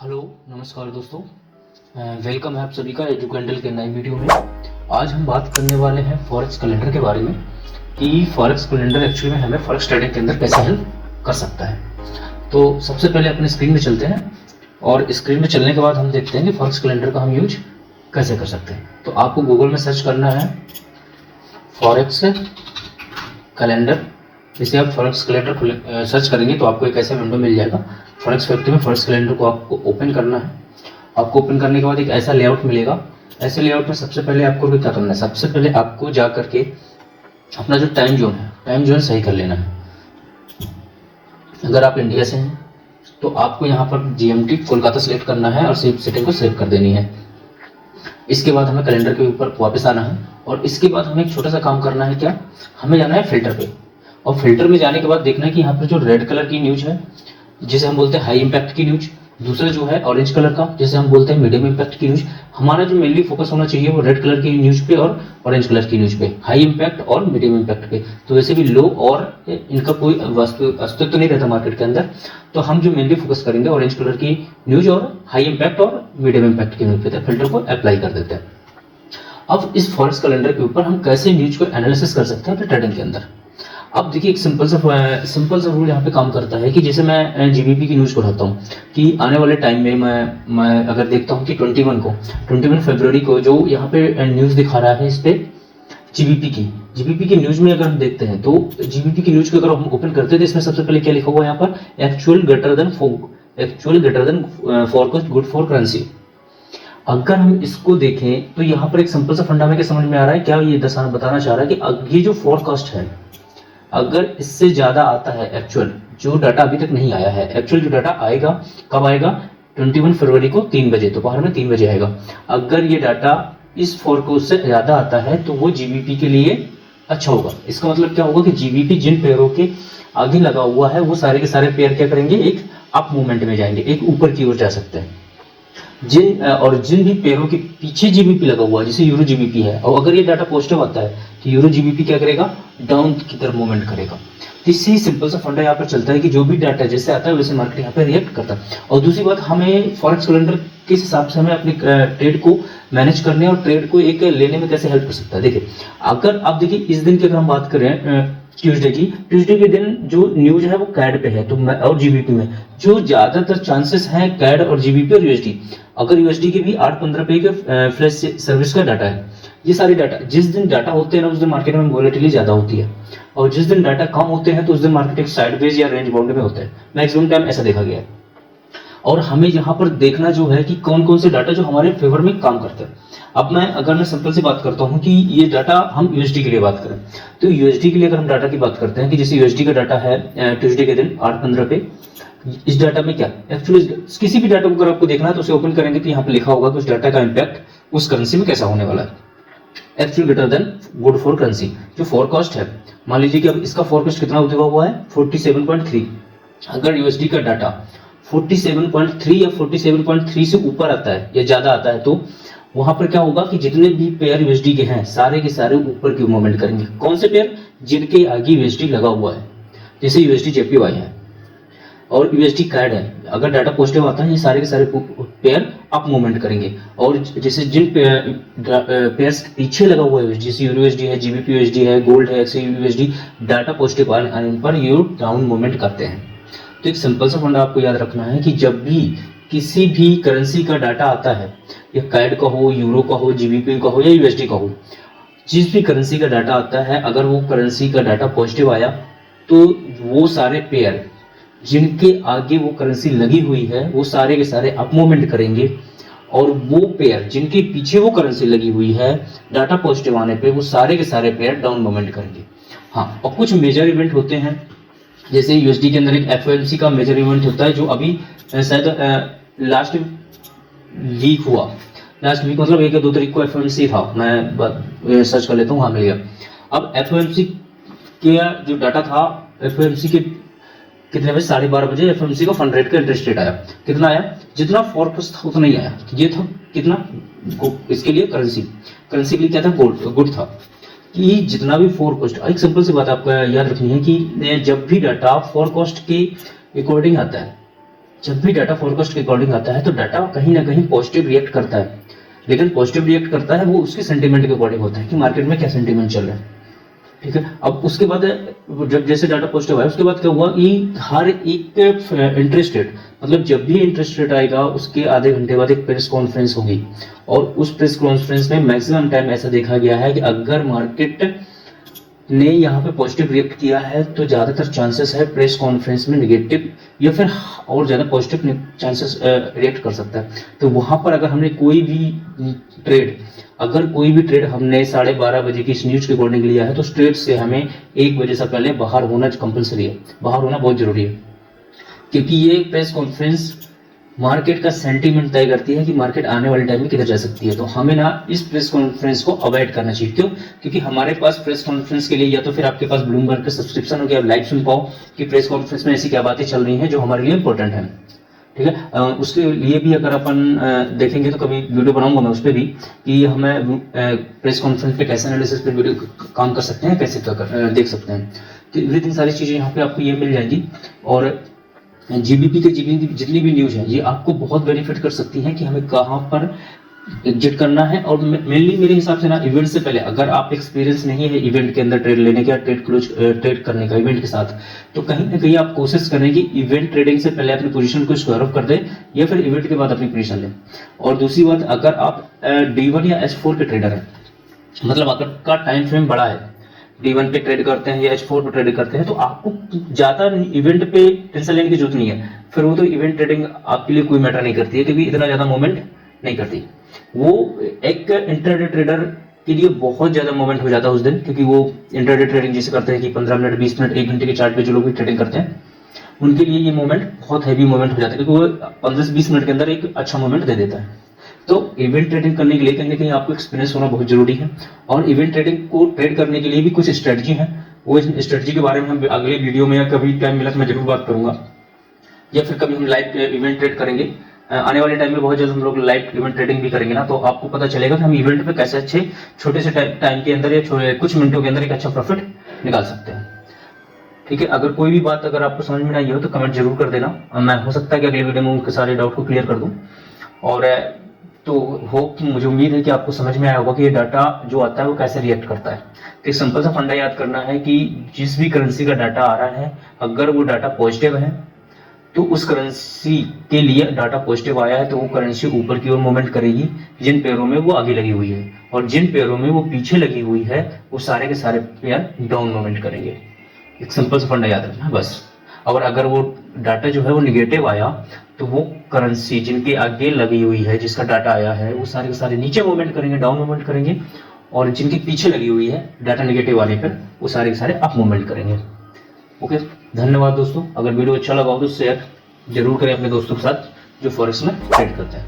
Hello नमस्कार दोस्तों। Welcome है आप सभी का एजुकेंडल के नए वीडियो में। आज हम बात करने वाले हैं फॉरेक्स कैलेंडर के बारे में कि फॉरेक्स कैलेंडर एक्चुअली में हमें फॉरेक्स ट्रेडिंग के अंदर कैसे हेल्प कर सकता है। तो सबसे पहले अपने स्क्रीन में चलते हैं और स्क्रीन में चलने के बाद हम देखते हैं कि फॉरेक्स कैलेंडर का हम यूज कैसे कर सकते हैं। तो आपको गूगल में सर्च करना है फॉरेक्स कैलेंडर। जैसे आप फॉरेक्स कैलेंडर सर्च करेंगे तो आपको एक ऐसा विंडो मिल जाएगा। फॉरेक्स फैक्ट्री में फॉरेक्स कैलेंडर को आपको ओपन करना है। आपको ओपन करने के बाद एक ऐसा लेआउट मिलेगा। ऐसे लेआउट में सबसे पहले आपको क्या करना है, सबसे पहले आपको जा करके अपना जो टाइम जोन सही कर लेना है। अगर आप इंडिया से हैं तो आपको यहाँ पर जीएमटी कोलकाता सेलेक्ट करना है और सेव सेटिंग को सेव कर देनी है। इसके बाद हमें कैलेंडर के ऊपर वापस आना है और इसके बाद हमें एक छोटा सा काम करना है। क्या हमें जाना है फिल्टर पे, और फिल्टर में जाने के बाद देखना है कि यहाँ पर जो रेड कलर की न्यूज है जिसे हम बोलते हैं हाई इंपैक्ट की न्यूज, दूसरा जो है ऑरेंज कलर का जिसे हम बोलते हैं मीडियम इंपैक्ट की न्यूज। हमारा जो मेनली फोकस होना चाहिए वो रेड कलर की न्यूज पे और ऑरेंज कलर की न्यूज पे, हाई इंपैक्ट और मीडियम इंपैक्ट पे। तो वैसे भी लो और इनका कोई अस्तित्व नहीं रहता मार्केट के अंदर, तो हम जो मेनली फोकस करेंगे ऑरेंज कलर की न्यूज और हाई इंपैक्ट और मीडियम इंपैक्ट की न्यूज पे। फिल्टर को अप्लाई कर देते हैं। अब इस फॉरेक्स कैलेंडर के ऊपर हम कैसे न्यूज को एनालिसिस कर सकते हैं अपने ट्रेडिंग के अंदर। अब देखिए एक सिंपल सा रूल यहाँ पे काम करता है कि जैसे मैं जीबीपी की न्यूज़ को उठाता हूँ कि आने वाले टाइम में मैं अगर देखता हूँ कि 21 फरवरी को जो यहाँ पे न्यूज़ दिखा रहा है इस पे जीबीपी की न्यूज़ में अगर हम देखते हैं तो जीबीपी की न्यूज़ को अगर हम ओपन करते हैं तो इसमें सबसे पहले क्या लिखा हुआ है यहाँ पर, actual greater than forecast good for currency. अगर हम इसको देखें तो यहाँ पर एक सिंपल सा फंडा में समझ में आ रहा है। क्या ये बताना चाह रहा है कि ये जो फोरकास्ट है अगर इससे ज्यादा आता है एक्चुअल जो डाटा अभी तक नहीं आया है, एक्चुअल जो डाटा आएगा कब आएगा, 21 फरवरी को 3 बजे, दोपहर में 3 बजे आएगा। अगर ये डाटा इस फोरकास्ट से ज्यादा आता है तो वो जीबीपी के लिए अच्छा होगा। इसका मतलब क्या होगा कि जीबीपी जिन पेयरों के आगे लगा हुआ है वो सारे के सारे पेयर क्या करेंगे, एक अप मूवमेंट में जाएंगे, एक ऊपर की ओर जा सकते हैं। जिन भी पेयरों के पीछे जीबीपी लगा हुआ है जैसे यूरो जीबीपी है, और अगर ये डाटा पॉजिटिव आता है तो यूरो जीबीपी क्या करेगा, डाउन की तरफ मूवमेंट करेगा। तो इससे ही सिंपल सा फंडा यहाँ पर चलता है कि जो भी डाटा जैसे आता है वैसे मार्केट यहाँ पे रिएक्ट करता है। और दूसरी बात, हमें फॉरेक्स कैलेंडर किस हिसाब से हमें अपने ट्रेड को मैनेज करने और ट्रेड को एक लेने में कैसे हेल्प कर सकता है। देखिए अगर आप देखिए इस दिन की अगर हम बात करें ट्यूसडे के दिन जो न्यूज है वो कैड पे है तो और जीबीपी में जो ज्यादातर चांसेस हैं कैड और जीबीपी और यूएसडी। अगर यूएसडी के भी 8-15 पे के फ्लैश सर्विस का डाटा है, ये सारे डाटा जिस दिन डाटा होते हैं ना उस दिन मार्केट में वोलेटिलिटी ज्यादा होती है, और जिस दिन डाटा कम होते हैं तो उस दिन मार्केट एक साइडवेज या रेंज बाउंड में होता है। मैक्सिमम टाइम ऐसा देखा गया है। और हमें यहाँ पर देखना जो है कि कौन कौन से डाटा जो हमारे फेवर में काम करते हैं। अब अगर मैं सिंपल सी बात करता हूँ कि ये डाटा हम यूएसडी के लिए बात करें तो यूएसडी के लिए अगर हम डाटा की बात करते हैं कि जैसे यूएसडी का डाटा है ट्यूसडे के दिन 8-15 पे, इस डाटा में क्या एक्चुअली किसी भी डाटा को अगर आपको देखना है तो उसे ओपन करेंगे तो यहाँ पे लिखा होगा कि उस डाटा का इम्पैक्ट उस करेंसी में कैसा होने वाला है। Actual greater than good for currency जो फोरकास्ट है, मान लीजिए कि अब इसका फोरकास्ट कितना उठा हुआ है 47.3। अगर यूएसडी का डाटा 47.3 या 47.3 से ऊपर आता है या ज्यादा आता है तो वहां पर क्या होगा कि जितने भी पेयर यूएसडी के हैं सारे के सारे ऊपर की मूवमेंट करेंगे। कौन से पेयर, जिनके आगे यूएसडी लगा हुआ है, जैसे यूएसडी जेपीवाई है और यूएसडी कैड है। अगर डाटा पॉजिटिव आता है ये सारे के सारे पेयर अप मूवमेंट करेंगे, और जैसे जिन पेयर्स के पीछे लगा हुआ है जैसे यूरो यूएसडी है, जीबीपी यूएसडी है, गोल्ड है, एक्सए यूएसडी, डाटा पॉजिटिव आने पर ये डाउन मूवमेंट करते हैं। तो एक सिंपल सा फंडा आपको याद रखना है कि जब भी किसी भी करेंसी का डाटा आता है, या कैड का हो, यूरो का हो, जीबीपी का हो या यूएसडी का हो, जिस भी करेंसी का डाटा आता है अगर वो करेंसी का डाटा पॉजिटिव आया तो वो सारे पेयर जिनके आगे वो करेंसी लगी हुई है वो सारे के सारे अप मूवमेंट करेंगे, और वो पेयर जिनके पीछे वो करेंसी लगी हुई है डाटा पॉजिटिव आने पे वो सारे के सारे पेयर डाउन मूवमेंट करेंगे। हाँ, और कुछ मेजर इवेंट होते हैं जैसे यूएसडी के अंदर एक एफओएमसी का मेजर इवेंट होता है जो अभी शायद लास्ट वीक हुआ, लास्ट वीक मतलब 1 या 2 तारीख को एफओएमसी था, मैं सर्च कर लेता हूँ, हाँ मिल गया। अब एफओएमसी का जो डाटा था, एफओएमसी के कितने बजे, 12:30 बजे एफओएमसी का फंड रेट का इंटरेस्ट रेट आया, कितना आया, जितना फोरकास्ट था उतना ही आया। ये था कितना, इसके लिए करेंसी के लिए क्या था, गुड था कि जितना भी फोरकास्ट। एक सिंपल सी बात आपको याद रखनी है कि जब भी डाटा फोरकास्ट के अकॉर्डिंग आता है जब भी डाटा फोरकास्ट के अकॉर्डिंग आता है तो डाटा कहीं ना कहीं पॉजिटिव रिएक्ट करता है, लेकिन पॉजिटिव रिएक्ट करता है वो उसके सेंटीमेंट के अकॉर्डिंग होता है कि मार्केट में क्या सेंटीमेंट चल रहा है। ठीक है, अब उसके बाद जब जैसे डाटा पॉजिटिव आया उसके बाद क्या हुआ कि हर एक इंटरेस्ट रेट, मतलब जब भी इंटरेस्ट रेट आएगा उसके आधे घंटे बाद एक प्रेस कॉन्फ्रेंस होगी, और उस प्रेस कॉन्फ्रेंस में मैक्सिमम टाइम ऐसा देखा गया है कि अगर मार्केट ने यहाँ पे पॉजिटिव रिएक्ट किया है तो ज्यादातर चांसेस है प्रेस कॉन्फ्रेंस में नेगेटिव या फिर और ज्यादा पॉजिटिव चांसेस रिएक्ट कर सकता है। तो वहां पर अगर हमने कोई भी ट्रेड हमने 12:30 बजे की इस न्यूज के अकॉर्डिंग लिया है तो उस ट्रेड से हमें 1 बजे से पहले बाहर होना कंपलसरी है, बाहर होना बहुत जरूरी है, क्योंकि ये प्रेस कॉन्फ्रेंस मार्केट का सेंटीमेंट तय करती है कि मार्केट आने वाले टाइम में किधर जा सकती है। तो हमें ना इस प्रेस कॉन्फ्रेंस को अवॉइड करना चाहिए। क्यों? क्योंकि हमारे पास प्रेस कॉन्फ्रेंस के लिए या तो फिर आपके पास ब्लूमबर्ग का सब्सक्रिप्शन हो गया, आप लाइव सुन पाओ कि प्रेस कॉन्फ्रेंस में ऐसी क्या बातें चल रही हैं जो हमारे लिए इंपॉर्टेंट है। ठीक है, उसके लिए भी अगर अपन देखेंगे तो कभी वीडियो बनाऊंगा मैं उस पर भी कि हमें प्रेस कॉन्फ्रेंस पे कैसे एनालिसिस पे वीडियो काम कर सकते हैं, कैसे देख सकते हैं। तो एवरीथिंग सारी चीजें यहाँ पे आपको ये मिल जाएंगी। और जीबीपी के जितनी भी न्यूज है ये आपको बहुत बेनिफिट कर सकती हैं कि हमें कहाँ पर एग्जिट करना है। और मेनली मेरे हिसाब से ना इवेंट से पहले अगर आप एक्सपीरियंस नहीं है इवेंट के अंदर ट्रेड लेने का, ट्रेड करने का इवेंट के साथ, तो कहीं ना कहीं आप कोशिश करें कि इवेंट ट्रेडिंग से पहले अपनी पोजीशन को स्क्वायर ऑफ कर दें या फिर इवेंट के बाद अपनी पोजीशन लें। और दूसरी बात, अगर आप D1 या H4 के ट्रेडर हैं, मतलब अगर का टाइम फ्रेम बड़ा है, D1 पे ट्रेड करते हैं या H4 पे ट्रेड करते हैं, तो आपको ज्यादा इवेंट पे टेंशन लेने की जरूरत नहीं है। फिर वो तो इवेंट ट्रेडिंग आपके लिए कोई मैटर नहीं करती है क्योंकि इतना ज्यादा मूवमेंट नहीं करती। वो एक इंटरडे ट्रेडर के लिए बहुत ज्यादा मूवमेंट हो जाता है उस दिन, क्योंकि वो इंटरडे ट्रेडिंग जिसे करते हैं कि 15 मिनट 20 मिनट 1 घंटे के चार्ट पे जो लोग भी ट्रेडिंग करते हैं उनके लिए ये मूवमेंट बहुत हैवी मूवमेंट हो जाता है, क्योंकि वो 15 से 20 मिनट के अंदर एक अच्छा मूवमेंट दे देता है। तो इवेंट ट्रेडिंग करने के लिए कहीं ना कहीं आपको एक्सपीरियंस होना बहुत जरूरी है। और इवेंट ट्रेडिंग को ट्रेड करने के लिए भी कुछ स्ट्रेटजी है, वो स्ट्रेटजी के बारे में हम अगले वीडियो में या कभी टाइम मिला तो मैं जरूर बात करूंगा, या फिर कभी हम लाइव इवेंट ट्रेड करेंगे। आने वाले टाइम में बहुत जल्द हम लोग लाइव इवेंट ट्रेडिंग भी करेंगे ना, तो आपको पता चलेगा कि हम इवेंट पे कैसे अच्छे छोटे से टाइम के अंदर या कुछ मिनटों के अंदर एक अच्छा प्रॉफिट निकाल सकते हैं। ठीक है, अगर कोई भी बात अगर आपको समझ में नहीं आई हो तो कमेंट जरूर कर देना, मैं हो सकता है कि अगले वीडियो में उनके सारे डाउट को क्लियर कर दूं। और तो होप, मुझे उम्मीद है कि आपको समझ में आया होगा कि ये डाटा जो आता है वो कैसे रिएक्ट करता है। तो एक सिंपल सा फंडा याद करना है कि जिस भी करेंसी का डाटा आ रहा है, अगर वो डाटा पॉजिटिव है तो उस करेंसी के लिए डाटा पॉजिटिव आया है तो वो करेंसी ऊपर की ओर मूवमेंट करेगी जिन पेयरों में वो आगे लगी हुई है, और जिन पेयरों में वो पीछे लगी हुई है वो सारे के सारे पेयर डाउन मूवमेंट करेंगे। एक सिंपल सा फंडा याद रखना बस। और अगर वो डाटा जो है वो निगेटिव आया तो वो करेंसी जिनके आगे लगी हुई है, जिसका डाटा आया है, वो सारे के सारे नीचे मूवमेंट करेंगे, डाउन मूवमेंट करेंगे, और जिनके पीछे लगी हुई है डाटा नेगेटिव आने पर वो सारे के सारे अप मूवमेंट करेंगे। ओके, धन्यवाद दोस्तों। अगर वीडियो अच्छा लगा हो तो शेयर जरूर करें अपने दोस्तों के साथ जो फॉरेक्स में ट्रेड करते हैं।